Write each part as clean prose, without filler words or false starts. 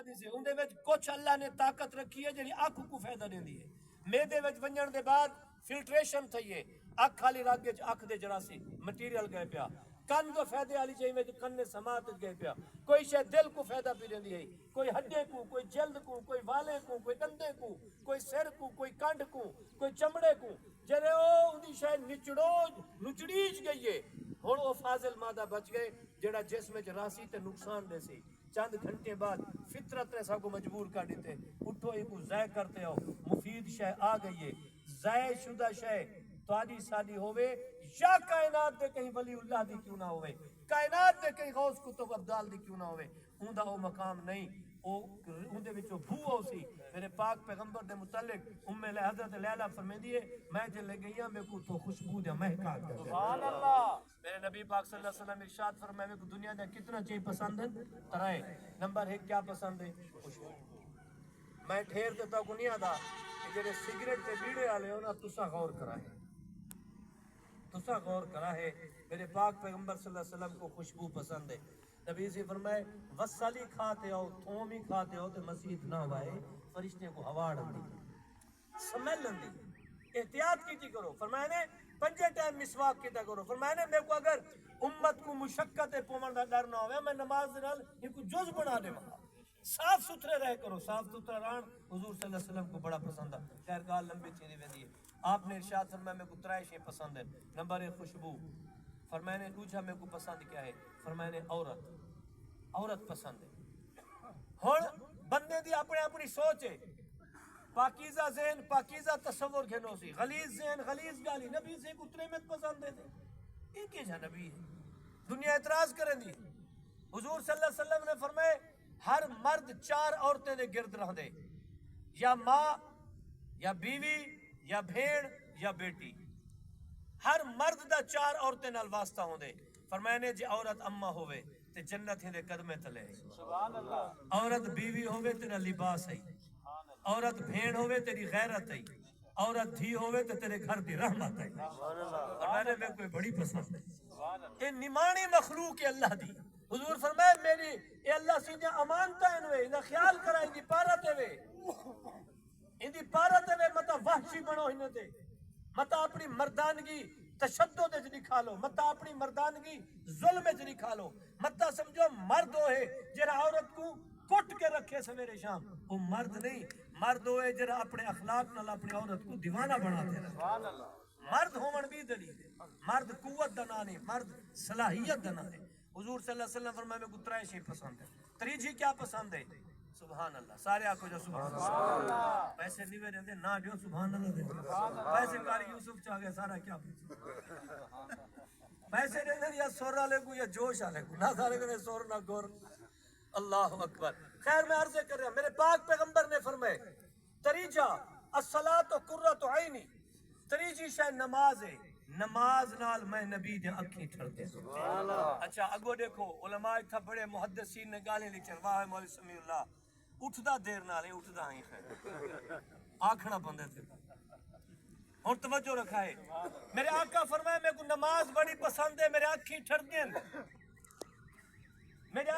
کھادی سے اندے وچ کچھ اللہ نے طاقت رکھی ہے جڑی اکھ کو فائدہ دیندی ہے میدے وچ ونجن دے بعد فلٹریشن تھی ہے اکھ والی رگ وچ اکھ دے جراثیم مٹیریل گئے پیا کن تو فائدے والی چاہیے میں کن سماعت گئے پیا کوئی شے دل کو فائدہ پی دیندی ہے کوئی ہڈے کو کوئی جلد کو کوئی والے کو کوئی ڈندے کو کوئی سر کو کوئی کنڈ کو کوئی چمڑے کو جڑے او اندی شے نچڑیج گئی ہے ہن او فاضل مادہ بچ گئے جڑا جسم وچ راسی تے نقصان دے سی چند گھنٹے بعد فطرت نے سب کو مجبور کر دیتے اٹھو ایک کو ضائع کرتے ہو مفید شے آ گئی ہے ضائع شدہ شے تواڈی ساڈی ہوے یا کائنات دے کہیں ولی اللہ دی کیوں نہ ہوے کائنات دے کہیں غوث کتب ابدال دی کیوں نہ ہوے اوندا او مقام نہیں او اندے وچوں بو ہو سی میرے پاک پیغمبر دے متعلق حضرت لیلا فرمیندی ہے میں جے لے گئی میں کو تو خوشبو دے مہکا کر سبحان اللہ میرے نبی پاک صلی اللہ علیہ وسلم ارشاد فرمائے میں کو دنیا دا کتنا چیز پسند ہے ترائے نمبر 1 کیا پسند ہے خوشبو میں ٹھیر دیتا کو نہیں آدا کہ جڑے سگریٹ تے بیڑے والے ہو نا تسا غور کرا ہے میرے پاک پیغمبر صلی اللہ علیہ وسلم کو خوشبو پسند ہے نبی سے فرمائے وصلی کھاتے ہو تھوم ہی کھاتے ہو تو مسجد نہ ہوئے فرشتے کو ہوا ڈندی سمیل لندی احتیاط کیتی کرو فرمائے نے 5 ٹائم مسواک کیتا کرو فرمائے نے میرے کو اگر امت کو مشقت پومن دا ڈر نہ ہوئے میں نماز دے نال یہ کو جز بنا دے صاف ستھرے رہ کرو صاف ستھرا رہن حضور صلی اللہ علیہ وسلم کو بڑا پسند ہے خیر گال لمبی تھی ویندی ہے آپ نے ارشاد فرمایا میں کو 3 شے پسند ہے نمبر 1 خوشبو فرمایا نے دوسرا میں کو پسند کیا ہے فرمایا نے عورت پسند ہے ہن بندے دی اپنی سوچ ہے پاکیزہ ذہن پاکیزہ تصور گھنو سی غلیظ ذہن غلیظ گالی نبی سے اترے میں پسند ہے یہ کیا جا نبی ہے دنیا اعتراض کریں دی حضور صلی اللہ علیہ وسلم نے فرمائے ہر مرد 4 عورتیں دے گرد رہ دے یا ماں یا بیوی یا بھیڑ یا بیٹی ہر مرد دا 4 عورتیں نال واسطہ ہوں دے فرمائے نے جی عورت اماں ہوئے تے جنت ہی دے قدمے تلے سبحان اللہ عورت بیوی ہوئے تیرا لباس ہے عورت بھیڑ ہوئے تیری غیرت ہے عورت دھی ہوئے تے تیرے گھر دی رحمت ہے فرمائے میں کوئی بڑی پسند ہے یہ نمانی مخلوق ہے اللہ دی حضور فرمائے میری اے اللہ سیدھا امانتا انوے انہا خیال کرا اندی پارتے وے متا وحشی بنو انہوں تے متا اپنی مردانگی تشدد اچ دکھا لو متا اپنی مردانگی ظلم اچ دکھا لو متا سمجھو مرد ہوئے جرا عورت کو کٹ کے رکھے سویرے شام وہ مرد نہیں مرد ہوئے جرا اپنے اخلاق نال اپنی عورت کو دیوانہ بناتے رہے مرد ہومن بھی دلیل ہے مرد قوت دنا نہیں مرد صلاحیت دنا ہے حضور صلی اللہ علیہ وسلم فرمائے میں کو 3 شے پسند ہے تریجی کیا پسند ہے سبحان اللہ سارے آکو جو سبحان اللہ پیسے نہیں رہتے نہ جو سبحان اللہ دے پیسے کاری یوسف چاہ گئے سارا کیا پیسے رہتے یا سور والے کو یا جوش والے کو نہ سارے کو سور نہ گور اللہ اکبر خیر میں عرض کر رہا میرے پاک پیغمبر نے فرمائے تریجا الصلاۃ قرۃ عینی تریجی شے نماز ہے نماز نال میں نبی دے اکھیں ٹھڑتے اچھا اگو دیکھو علماء تھا بڑے محدثین نے گالیں لکھن واہ مولوی سمیع اللہ اٹھدا دیر نال اٹھدا ہی خیر آکھنا بندے تھے اور توجہ رکھا ہے میرے آقا فرمائے میں کو نماز بڑی پسند ہے میرے اکھیں ٹھڑدیں میرے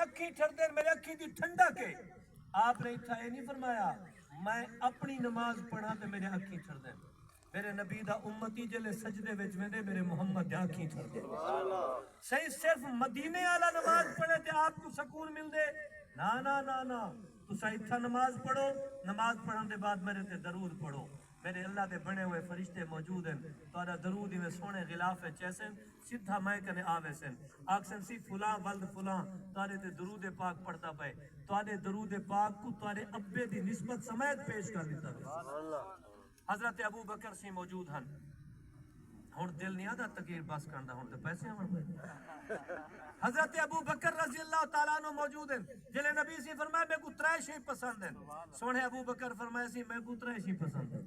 اکھیں دی ٹھنڈا کے آپ نے اتھا یہ نہیں فرمایا میں اپنی نماز پڑھا تے میرے اکھیں ٹھڑدیں میرے نبی دا امتی جلے سجدے وچ ویندے میرے محمد دا اکھیں ٹھڑدیں صحیح صرف مدینے والا نماز پڑھے تے آپ کو سکون مل دے نا تو اتھا نماز پڑھو نماز پڑھن دے بعد میرے تے درود پڑھو میرے اللہ دے بنے ہوئے فرشتے موجود ہیں تارا درود میں سونے غلاف ہے چیسن سدھا میں کنے آوے سن آکسن سی فلاں ولد فلاں تارے تے درود پاک پڑھتا پے تارے درود پاک کو تارے ابے دی نسبت سمیت پیش کر دیتا ہے حضرت ابو بکر سی موجود ہیں ہن دل نہیں آتا تقریر بس کرنا ہن تے پیسے ہون حضرت ابو بکر رضی اللہ تعالیٰ عنہ موجود ہیں جلے نبی سے فرمائے میں کو 3 شے پسند ہیں سونے ابو بکر فرمائے سی میں کو 3 شے پسند ہیں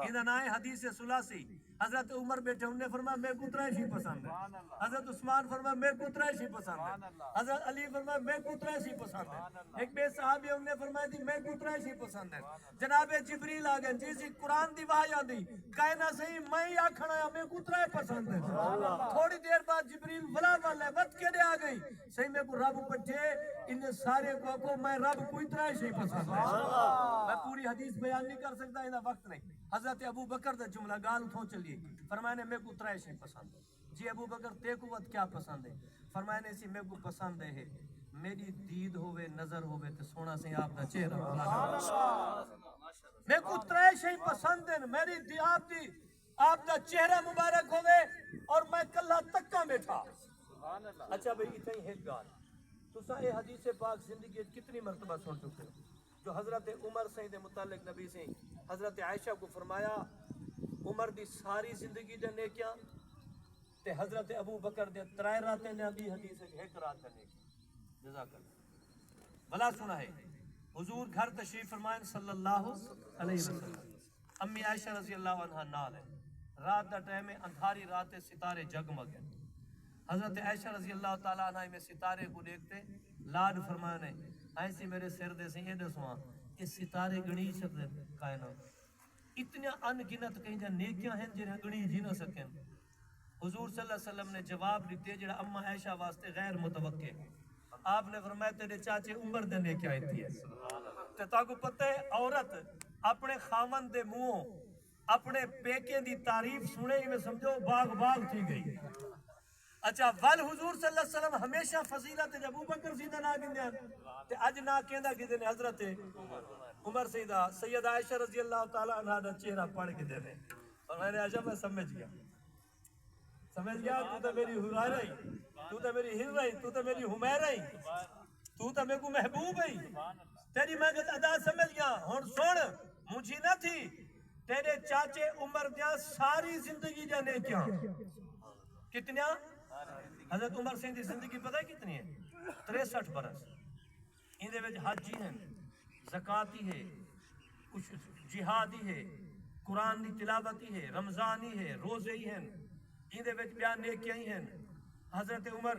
انہاں نائے حدیث ثلاثی حضرت عمر بیٹھے انہوں نے فرمایا میں کو 3 شے پسند ہیں حضرت عثمان فرمایا میں کو 3 شے پسند ہیں حضرت علی فرمایا میں کو 3 شے پسند ہیں ایک بے صحابی انہوں نے فرمایا تھی میں کو 3 شے پسند ہیں جناب جبریل آ گئے جیسی قرآن دی وحی آندی کہنا صحیح میں ہی آکھنا ہے میں کو 3 پسند ہیں تھوڑی دیر بعد جبریل ولا والے وقت کے جدے آ گئی صحیح میں کو رب پٹھے ان سارے کو میں رب کوئی طرح سے پسند ہے میں پوری حدیث بیان نہیں کر سکتا انہا وقت نہیں حضرت ابو بکر دا جملہ گال اتھوں چلیے فرمانے میں کو طرح سے پسند ہے جی ابو بکر تے کو وقت کیا پسند ہے فرمانے سی میں کو پسند ہے میری دید ہوئے نظر ہوئے تے سونا سے آپ دا چہرہ میں کو طرح سے پسند ہے میری آپ دا چہرہ مبارک ہوئے اور میں کلہ تکا بیٹھا اچھا بھئی اتنی ایک گال تو سا اے حدیث پاک زندگی کتنی مرتبہ سن چکے ہو جو حضرت عمر سے دے متعلق نبی سے حضرت عائشہ کو فرمایا عمر دی ساری زندگی دے نیکیاں تے حضرت ابو بکر دے ترائے راتیں نے ابھی حدیث ایک رات دے نیکیاں جزاک اللہ بلا سنا ہے حضور گھر تشریف فرمائیں صلی اللہ علیہ وسلم امی عائشہ رضی اللہ عنہ نال ہے رات دا ٹائم ہے اندھاری رات ستارے جگمگ ہیں حضرت عائشہ رضی اللہ تعالیٰ عنہ میں ستارے کو دیکھتے لاڈ فرمانے ایسی میرے سر دے سے یہ دسواں کہ ستارے گنی سکتے کائنات اتنا انگنت کہیں جا نیکیاں ہیں جنہیں گنی جی نہ سکیں حضور صلی اللہ علیہ وسلم نے جواب دیتے جڑا اما عائشہ واسطے غیر متوقع آپ نے فرمایا تیرے چاچے عمر دے نیکیاں آتی ہے تے تاکو پتہ ہے عورت اپنے خامن دے منہوں اپنے پیکے دی تعریف سنے ہی میں سمجھو باغ باغ تھی گئی اچھا ول حضور صلی اللہ علیہ وسلم ہمیشہ فضیلت جب ابو بکر سیدہ نہ گندے تے اج نہ کہندا کہ نے حضرت عمر سیدہ سید عائشہ رضی اللہ تعالی عنہا دا چہرہ پڑھ کے دے دے اور میں نے عجب میں سمجھ گیا تو تے میری ہرا رہی تو تے میری ہر رہی تو تے میری حمیر رہی تو تے میرے کو محبوب ہے تیری میں ادا سمجھ گیا ہن سن مجھے نہ تھی تیرے چاچے عمر دیاں ساری زندگی جا نیکیاں کتنیاں حضرت عمر سے دی زندگی پتہ ہے کتنی ہے 63 برس ان دے وچ حج ہی ہیں زکات ہی ہے کچھ جہاد ہی ہے قرآن دی تلاوت ہی ہے رمضان ہی ہے روزے ہی ہیں ان دے وچ بیان نیکیاں ہی ہیں حضرت عمر